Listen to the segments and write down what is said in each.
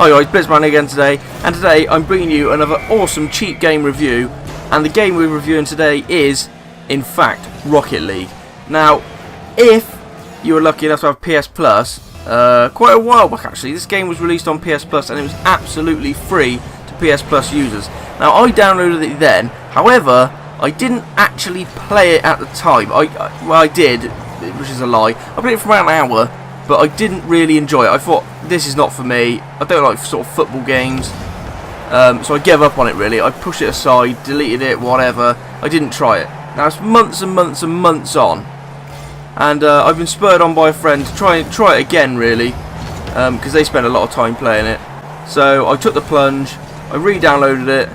Hi guys, Blitzman again today, and today I'm bringing you another awesome cheap game review, and the game we're reviewing today is, in fact, Rocket League. Now, if you were lucky enough to have PS Plus, quite a while back actually, this game was released on PS Plus and it was absolutely free to PS Plus users. Now, I downloaded it then, however, I didn't actually play it at the time. Well, I did, which is a lie. I played it for about an hour, but I didn't really enjoy it. I thought, this is not for me. I don't like sort of football games. So I gave up on it really. I pushed it aside, deleted it, whatever. I didn't try it. Now it's months and months and months on. And I've been spurred on by a friend to try it again really. Because they spent a lot of time playing it. So I took the plunge. I re-downloaded it.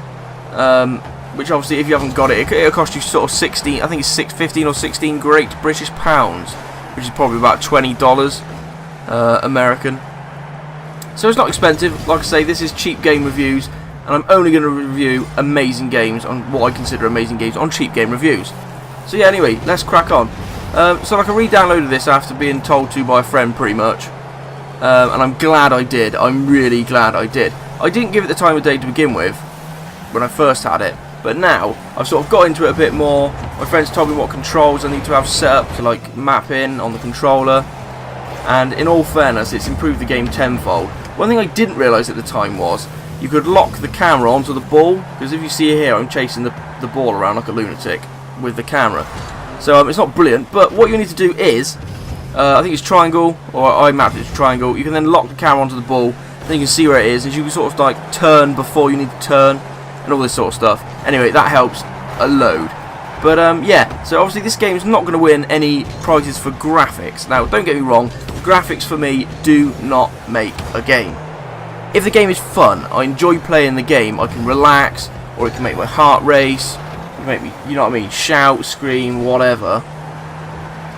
Which obviously if you haven't got it, it'll cost you sort of 16, I think it's 15 or 16 Great British Pounds. Which is probably about $20 American. So it's not expensive. Like I say, this is cheap game reviews, and I'm only going to review amazing games on what I consider amazing games on cheap game reviews. So yeah, anyway, let's crack on. So like I re-downloaded this after being told to by a friend pretty much, and I'm glad I did. I'm really glad I did. I didn't give it the time of day to begin with when I first had it, but now I've sort of got into it a bit more. My friends told me what controls I need to have set up to like map in on the controller, and in all fairness, it's improved the game tenfold. One thing I didn't realise at the time was you could lock the camera onto the ball, because if you see here, I'm chasing the ball around like a lunatic with the camera. So it's not brilliant, but what you need to do is, I think it's triangle, or I mapped it to triangle. You can then lock the camera onto the ball, then you can see where it is, and you can sort of like turn before you need to turn, and all this sort of stuff. Anyway, that helps a load. But yeah, so obviously this game is not going to win any prizes for graphics. Now, don't get me wrong, graphics for me do not make a game. If the game is fun, I enjoy playing the game, I can relax, or it can make my heart race, it can make me, you know what I mean, shout, scream, whatever,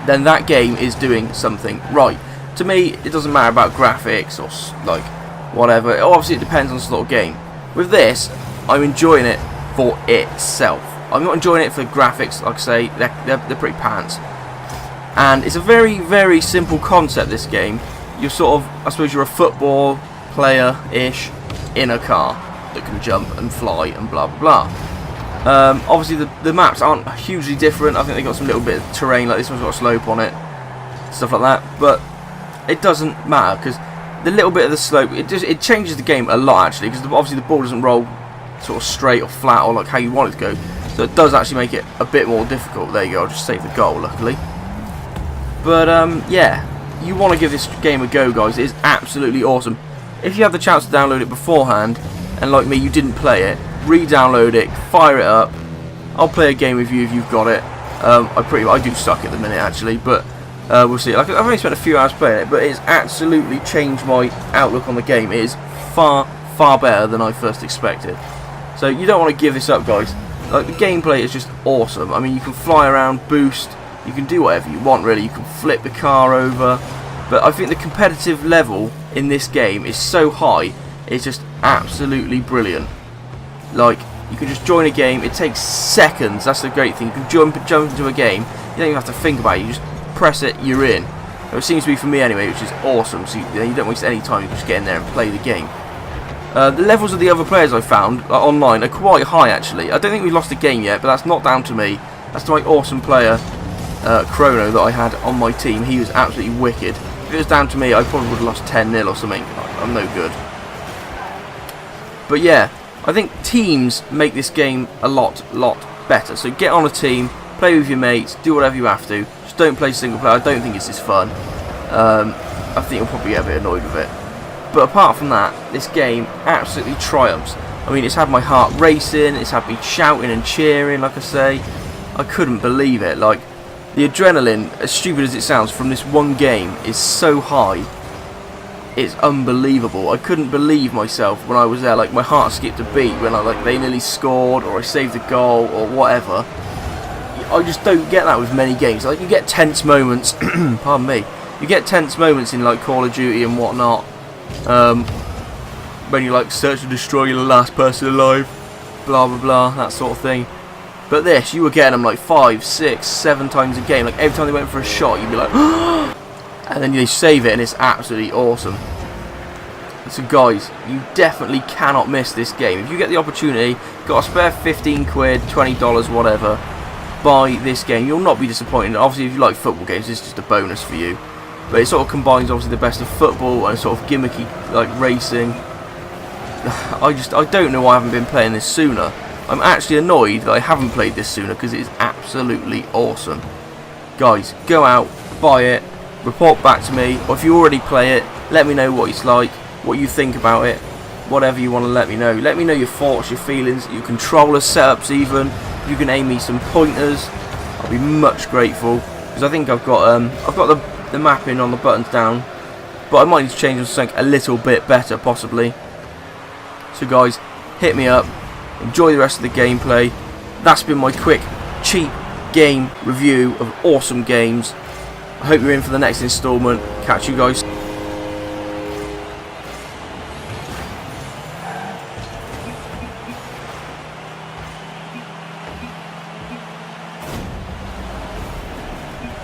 then that game is doing something right. To me, it doesn't matter about graphics or like whatever. Obviously, it depends on the sort of game. With this, I'm enjoying it for itself. I'm not enjoying it for the graphics, like I say, they're pretty pants. And it's a very, very simple concept, this game. You're sort of, I suppose you're a football player-ish in a car that can jump and fly and blah, blah, blah. Obviously, the maps aren't hugely different. I think they got some little bit of terrain, like this one's got a slope on it, stuff like that. But it doesn't matter, because the little bit of the slope, it changes the game a lot, actually, because obviously the ball doesn't roll sort of straight or flat or like how you want it to go. So it does actually make it a bit more difficult. There you go, I'll just save the goal, luckily. But yeah, you want to give this game a go, guys. It is absolutely awesome. If you have the chance to download it beforehand, and like me, you didn't play it, re-download it, fire it up. I'll play a game with you if you've got it. I do suck at the minute, actually, but we'll see. Like, I've only spent a few hours playing it, but it's absolutely changed my outlook on the game. It is far, far better than I first expected. So you don't want to give this up, guys. Like, the gameplay is just awesome. I mean, you can fly around, boost, you can do whatever you want really, you can flip the car over, but I think the competitive level in this game is so high, it's just absolutely brilliant. Like, you can just join a game, it takes seconds, that's the great thing. You can jump into a game, you don't even have to think about it, you just press it, you're in. It seems to be for me anyway, which is awesome, so you don't waste any time, you just get in there and play the game. The levels of the other players I found online are quite high, actually. I don't think we've lost a game yet, but that's not down to me. That's to my awesome player, Chrono, that I had on my team. He was absolutely wicked. If it was down to me, I probably would have lost 10-0 or something. I'm no good. But yeah, I think teams make this game a lot better. So get on a team, play with your mates, do whatever you have to. Just don't play single player. I don't think it's as fun. I think you'll probably get a bit annoyed with it. But apart from that, this game absolutely triumphs. I mean, it's had my heart racing, it's had me shouting and cheering, like I say. I couldn't believe it. Like, the adrenaline, as stupid as it sounds, from this one game is so high. It's unbelievable. I couldn't believe myself when I was there. Like, my heart skipped a beat when they nearly scored, or I saved a goal, or whatever. I just don't get that with many games. Like, you get tense moments, pardon me, you get tense moments in like Call of Duty and whatnot. When you like search and destroy, you're the last person alive, blah blah blah, that sort of thing. But this, you were getting them like 5, 6, 7 times a game. Like every time they went for a shot, you'd be like, and then you save it, and it's absolutely awesome. So guys, you definitely cannot miss this game. If you get the opportunity, got a spare 15 quid, $20, whatever, buy this game. You'll not be disappointed. Obviously, if you like football games, it's just a bonus for you. But it sort of combines obviously the best of football and sort of gimmicky like racing. I don't know why I haven't been playing this sooner. I'm actually annoyed that I haven't played this sooner because it is absolutely awesome. Guys, go out, buy it, report back to me, or if you already play it, let me know what it's like, what you think about it, whatever you want to let me know. Let me know your thoughts, your feelings, your controller setups even. You can aim me some pointers. I'll be much grateful because I think I've got the mapping on the buttons down, but I might need to change them to something a little bit better possibly. So guys, hit me up, enjoy the rest of the gameplay. That's been my quick, cheap game review of awesome games. I hope you're in for the next installment. Catch you guys.